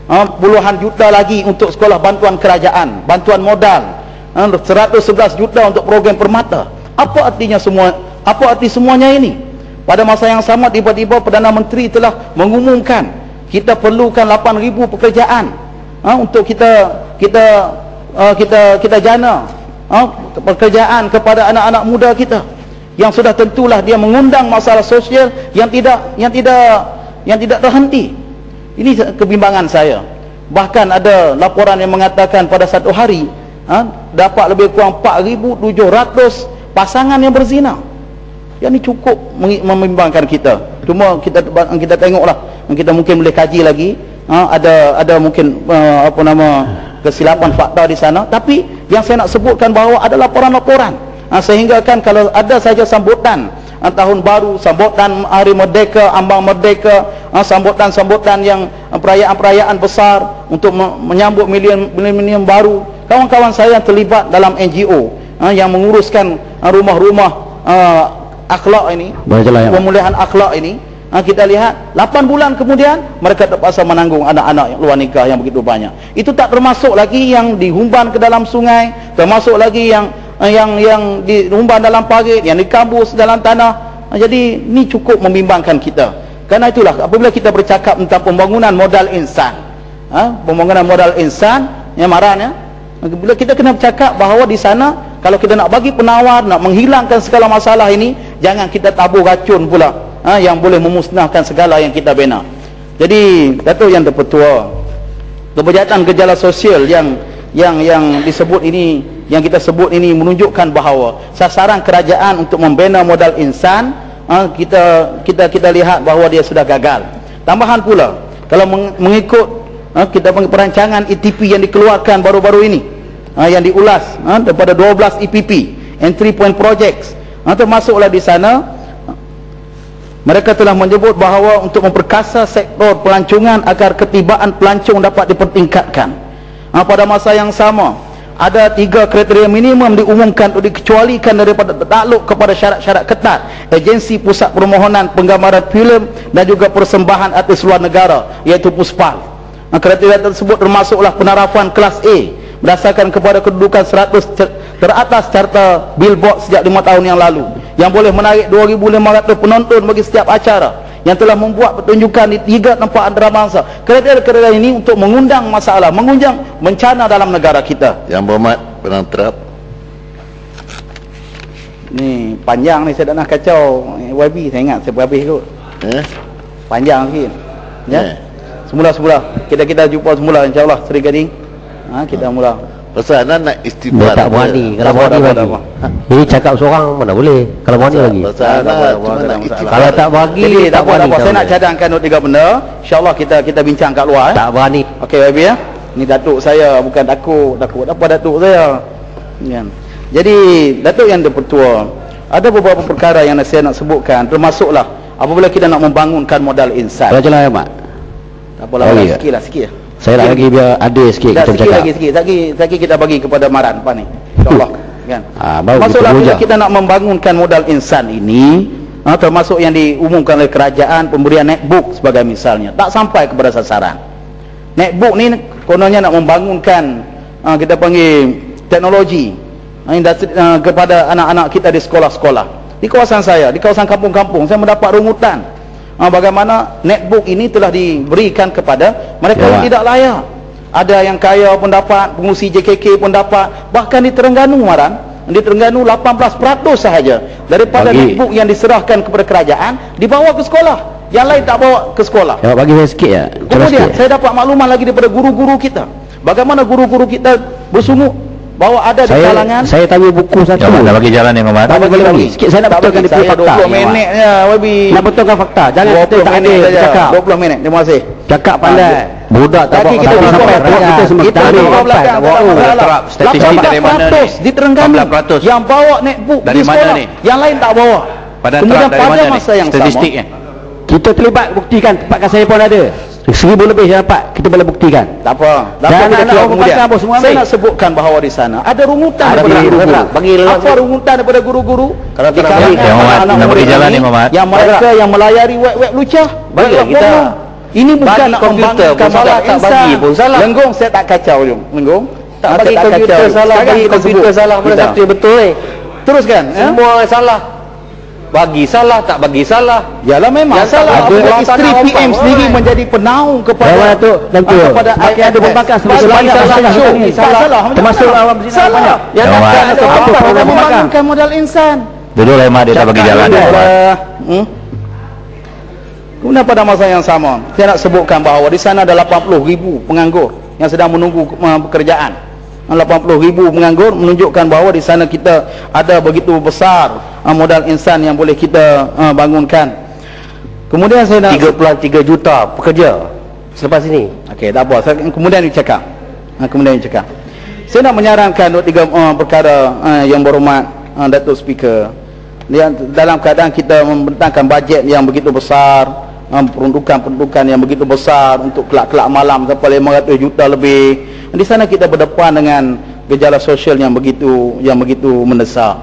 puluhan juta lagi untuk sekolah bantuan kerajaan, bantuan modal, 111 juta untuk program permata. Apa artinya semuanya ini? Pada masa yang sama tiba-tiba Perdana Menteri telah mengumumkan kita perlukan 8,000 pekerjaan untuk kita jana pekerjaan kepada anak-anak muda kita, yang sudah tentulah dia mengundang masalah sosial yang tidak terhenti. Ini kebimbangan saya. Bahkan ada laporan yang mengatakan pada satu hari dapat lebih kurang 4,700 pasangan yang berzina. Yang ini cukup membimbangkan kita. Cuma kita tengoklah, kita mungkin boleh kaji lagi. Ada mungkin kesilapan fakta di sana. Tapi yang saya nak sebutkan bahawa ada laporan-laporan, sehingga kan kalau ada saja sambutan tahun baru, sambutan hari merdeka, ambang merdeka, sambutan-sambutan yang perayaan-perayaan besar untuk menyambut milenium baru, kawan-kawan saya yang terlibat dalam NGO yang menguruskan rumah-rumah akhlak ini, pemulihan akhlak ini, kita lihat 8 bulan kemudian mereka terpaksa menanggung anak-anak luar nikah yang begitu banyak. Itu tak termasuk lagi yang dihumban ke dalam sungai, termasuk lagi yang dihumban dalam parit, yang dikambus dalam tanah. Jadi ini cukup membimbangkan kita. Karena itulah apabila kita bercakap tentang pembangunan modal insan, pembangunan modal insan yang marahnya, bila kita kena bercakap bahawa di sana kalau kita nak bagi penawar, nak menghilangkan segala masalah ini, jangan kita tabur racun pula yang boleh memusnahkan segala yang kita bina. Jadi Datuk Yang Terpetua, kebejatan gejala sosial yang disebut ini, yang kita sebut ini menunjukkan bahawa sasaran kerajaan untuk membina modal insan kita lihat bahawa dia sudah gagal. Tambahan pula, kalau mengikut kita panggil perancangan ETP yang dikeluarkan baru-baru ini, yang diulas daripada 12 EPP, entry point projects, termasuklah di sana mereka telah menyebut bahawa untuk memperkasa sektor pelancongan agar ketibaan pelancong dapat dipertingkatkan. Pada masa yang sama ada 3 kriteria minimum diumumkan untuk dikecualikan daripada takluk kepada syarat-syarat ketat agensi pusat permohonan penggambaran filem dan juga persembahan artis luar negara, iaitu PUSPAL. Kriteria tersebut termasuklah penarafan kelas A berdasarkan kepada kedudukan 100 teratas carta Billboard sejak 5 tahun yang lalu, yang boleh menarik 2,500 penonton bagi setiap acara, yang telah membuat pertunjukan di 3 tempat antarabangsa. Kriteria ini untuk mengundang masalah, mengundang bencana dalam negara kita. Yang berhormat Perdana Terap. Ni panjang ni, saya tak nak kacau YB, saya ingat saya berhabis kot. Panjang sikit. Ya. Semula kita jumpa semula insya-Allah Seri Gading. Kita mula. Pasal nak istighfar. Tak berani. Kalau berani bagi. Ini cakap seorang mana boleh. Kalau berani lagi. Kalau tak bagi, jadi tak apa. Saya nak cadangkan 3 benda. Insya-Allah kita bincang kat luar. Tak berani. Okey YB ya. Ni datuk saya, bukan takut apa datuk saya. Kan. Jadi Datuk Yang Terpetua, ada beberapa perkara yang saya nak sebutkan, termasuklah apabila kita nak membangunkan modal insan. Bacalah ya mak. Tak apalah, sikit. Saya nak lagi biar adil sikit kita bercakap. Lagi kita bagi kepada Maran apa ni, insya-Allah kan. Maksudlah bila kita nak membangunkan modal insan ini, termasuk yang diumumkan oleh kerajaan, pemberian netbook sebagai misalnya, tak sampai kepada sasaran. Netbook ni kononnya nak membangunkan kita panggil teknologi industri kepada anak-anak kita di sekolah-sekolah. Di kawasan saya, di kawasan kampung-kampung, saya mendapat rungutan bagaimana netbook ini telah diberikan kepada mereka yang tidak layak. Ada yang kaya pun dapat, pengurusi JKK pun dapat. Bahkan di Terengganu Maran, di Terengganu 18% sahaja daripada netbook yang diserahkan kepada kerajaan dibawa ke sekolah, yang lain tak bawa ke sekolah. Ya, bagi saya sikit ya. Kemudian saya dapat makluman lagi daripada guru-guru kita, bagaimana guru-guru kita bersungguh bahawa ada di kalangan. Saya tahu buku satu. Jangan bagi jalan yang hormat. Tak boleh bagi sikit, saya nak betulkan dia punya fakta. 20 minit je YB. Nak betulkan fakta. Jangan kita tak ada cakap. 20 minit. Terima kasih. Cakap pandai. Budak tak bawa kita sampai kita semua kita tak ada. Statistik dari mana ni? Di Terengganu yang bawa netbook dari di sekolah, mana ni? yang lain tak bawa. Kemudian pada masa yang sama statistiknya kita terlibat buktikan, tempatkan saya pun ada 1,000 lebih saya dapat, kita boleh buktikan. Tak apa. Dan kita nak kemudian semua saya nak sebutkan bahawa di sana ada rungutan daripada guru-guru. Apa rungutan daripada guru-guru? Kalau nak bagi jalan ni Muhammad, yang mereka yang melayari web lucah. Bagi kita Ini bukan nak komputer pun salah, tak bagi pun salah. Lenggong saya tak kacau Lenggong. Tak bagi komputer salah, bagi komputer salah, mana satu yang betul ni? Teruskan. Semua salah. Bagi salah, tak bagi salah. Yalah memang Yang salah. salah. Isteri PM sendiri menjadi penaung kepada kepada Maki ada berbakat sebanyak salah. Termasuk awam zina banyak. Yang nak membangunkan modal insan. Dulu Lema dia tak bagi jalan. Kemudian pada masa yang sama, saya nak sebutkan bahawa di sana ada 80,000 penganggur yang sedang menunggu pekerjaan. 80,000 penganggur menunjukkan bahawa di sana kita ada begitu besar modal insan yang boleh kita bangunkan. Kemudian saya nak 3.3 juta pekerja selepas ini. Okey, tak apa. Kemudian dicakap. Saya nak menyarankan tiga perkara yang berhormat Datuk Speaker. Dalam keadaan kita membentangkan bajet yang begitu besar, peruntukan yang begitu besar untuk kelak-kelak malam sampai 500 juta lebih. Di sana kita berdepan dengan gejala sosial yang begitu mendesak.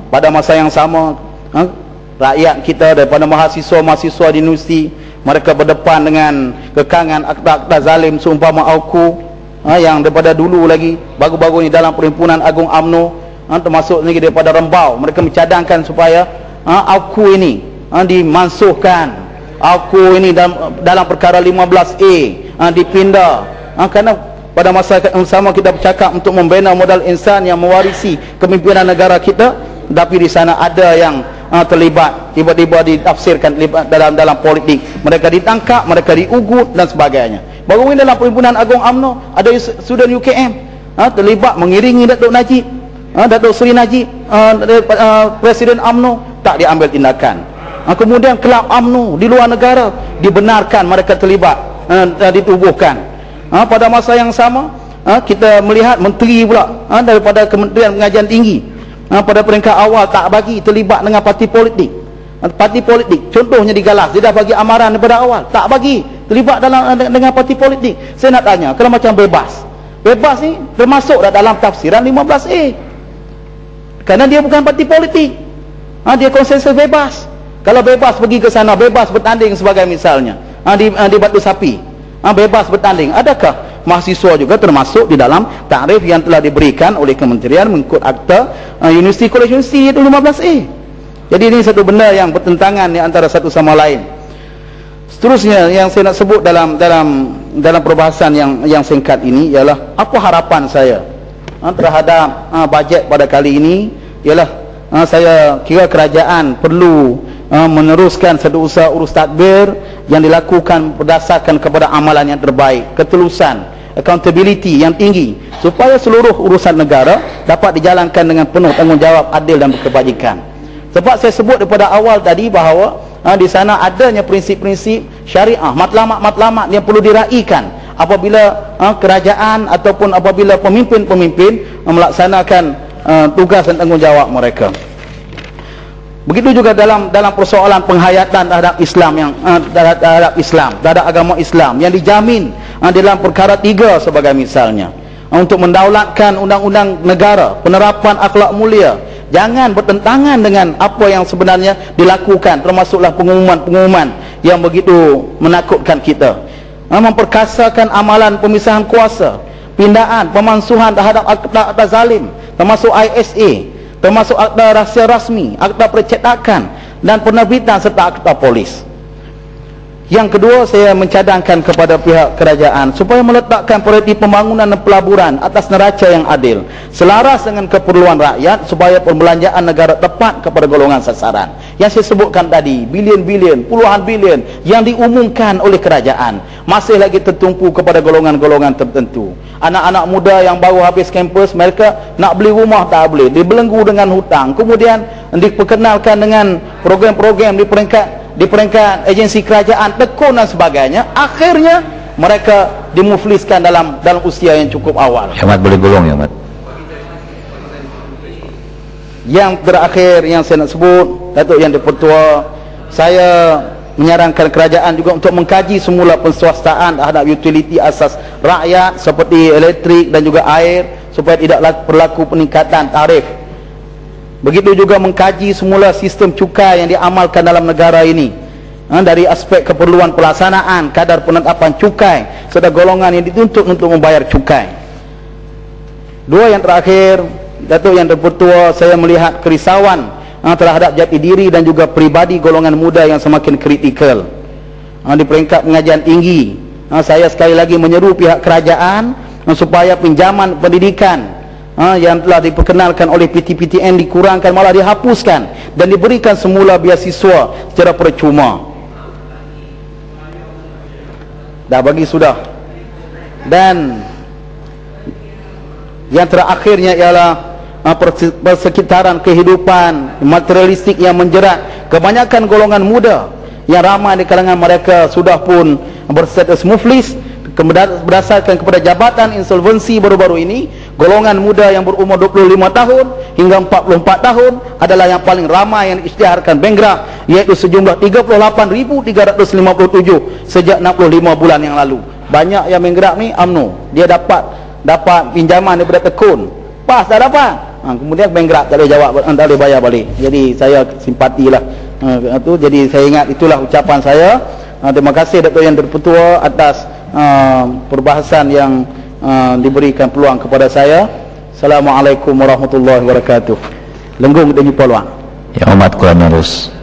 Pada masa yang sama, rakyat kita daripada mahasiswa di universiti, mereka berdepan dengan kekangan akta-akta zalim seumpama AUKU yang daripada dulu lagi baru-baru ini dalam Perhimpunan Agung UMNO, termasuk lagi daripada Rembau, mereka mencadangkan supaya AUKU ini dimansuhkan. AUKU ini dalam perkara 15A dipindah, kerana pada masa yang sama kita bercakap untuk membina modal insan yang mewarisi kepimpinan negara kita, tapi di sana ada yang terlibat, tiba-tiba ditafsirkan terlibat dalam politik. Mereka ditangkap, mereka diugut dan sebagainya. Baru ini dalam Perhimpunan Agung UMNO ada student UKM terlibat mengiringi Datuk Najib, Datuk Seri Najib, Presiden UMNO, tak diambil tindakan. Kemudian kelab UMNO di luar negara dibenarkan mereka terlibat, ditubuhkan. Pada masa yang sama, kita melihat menteri pula daripada Kementerian Pengajian Tinggi pada peringkat awal tak bagi terlibat dengan parti politik. Contohnya di Galas, dia dah bagi amaran daripada awal, tak bagi terlibat dengan parti politik. Saya nak tanya, kalau macam bebas ni termasuk dalam tafsiran 15A, kerana dia bukan parti politik, dia konsensus bebas. Kalau bebas pergi ke sana, bebas bertanding sebagai misalnya di Batu Sapi, bebas bertanding, adakah mahasiswa juga termasuk di dalam takrif yang telah diberikan oleh kementerian mengikut akta Universiti College Universiti itu 15A? Jadi ini satu benda yang bertentangan di antara satu sama lain. Seterusnya yang saya nak sebut dalam perbahasan yang singkat ini ialah apa harapan saya terhadap bajet pada kali ini. Ialah saya kira kerajaan perlu meneruskan satu usaha urus tadbir yang dilakukan berdasarkan kepada amalan yang terbaik, ketulusan, accountability yang tinggi, supaya seluruh urusan negara dapat dijalankan dengan penuh tanggungjawab, adil dan berkebajikan. Sebab saya sebut daripada awal tadi bahawa di sana adanya prinsip-prinsip syariah, matlamat-matlamat yang perlu diraikan apabila kerajaan ataupun apabila pemimpin-pemimpin melaksanakan tugas dan tanggungjawab mereka. Begitu juga dalam persoalan penghayatan terhadap Islam terhadap agama Islam yang dijamin dalam perkara 3 sebagai misalnya, untuk mendaulatkan undang-undang negara, penerapan akhlak mulia, jangan bertentangan dengan apa yang sebenarnya dilakukan, termasuklah pengumuman-pengumuman yang begitu menakutkan kita, memperkasakan amalan pemisahan kuasa, pindaan, pemansuhan terhadap akta zalim, termasuk ISA, termasuk akta rahsia rasmi, akta percetakan dan penerbitan serta akta polis. Yang kedua, saya mencadangkan kepada pihak kerajaan supaya meletakkan prioriti pembangunan dan pelaburan atas neraca yang adil, selaras dengan keperluan rakyat, supaya pembelanjaan negara tepat kepada golongan sasaran. Yang saya sebutkan tadi, bilion-bilion, puluhan bilion yang diumumkan oleh kerajaan masih lagi tertumpu kepada golongan-golongan tertentu. Anak-anak muda yang baru habis kampus, mereka nak beli rumah tak boleh, dibelenggu dengan hutang, kemudian diperkenalkan dengan program-program di peringkat agensi kerajaan, tekun dan sebagainya. Akhirnya mereka dimufliskan dalam usia yang cukup awal. Ahmad boleh golong ya, Ahmad. Yang terakhir yang saya nak sebut, Datuk Yang di-Pertua, saya menyarankan kerajaan juga untuk mengkaji semula penswastaan terhadap utiliti asas rakyat seperti elektrik dan juga air, supaya tidak berlaku peningkatan tarif. Begitu juga mengkaji semula sistem cukai yang diamalkan dalam negara ini, dari aspek keperluan pelaksanaan kadar penetapan cukai serta golongan yang dituntut untuk membayar cukai. Dua yang terakhir, Datuk Yang Terpertua, saya melihat kerisauan terhadap jati diri dan juga pribadi golongan muda yang semakin kritikal di peringkat pengajian tinggi. Saya sekali lagi menyeru pihak kerajaan supaya pinjaman pendidikan yang telah diperkenalkan oleh PTPTN dikurangkan, malah dihapuskan, dan diberikan semula beasiswa secara percuma. Dah bagi sudah. Dan yang terakhirnya ialah persekitaran kehidupan materialistik yang menjerat kebanyakan golongan muda, yang ramai di kalangan mereka sudah pun berstatus muflis. Berdasarkan kepada jabatan insolvensi baru-baru ini, golongan muda yang berumur 25 tahun hingga 44 tahun adalah yang paling ramai yang diisytiharkan bankrupt, iaitu sejumlah 38,357 sejak 65 bulan yang lalu. Banyak yang bankrupt ni UMNO, dia dapat pinjaman daripada tekun, pas dah dapat, kemudian bankrupt, tak boleh jawab, tak boleh bayar balik. Jadi saya simpatilah itu. Jadi saya ingat itulah ucapan saya. Terima kasih Datuk Yang Terpertua atas perbahasan yang diberikan peluang kepada saya. Assalamualaikum warahmatullahi wabarakatuh. Lenggung kita jumpa luang. Yang hormat Kuala Nerus.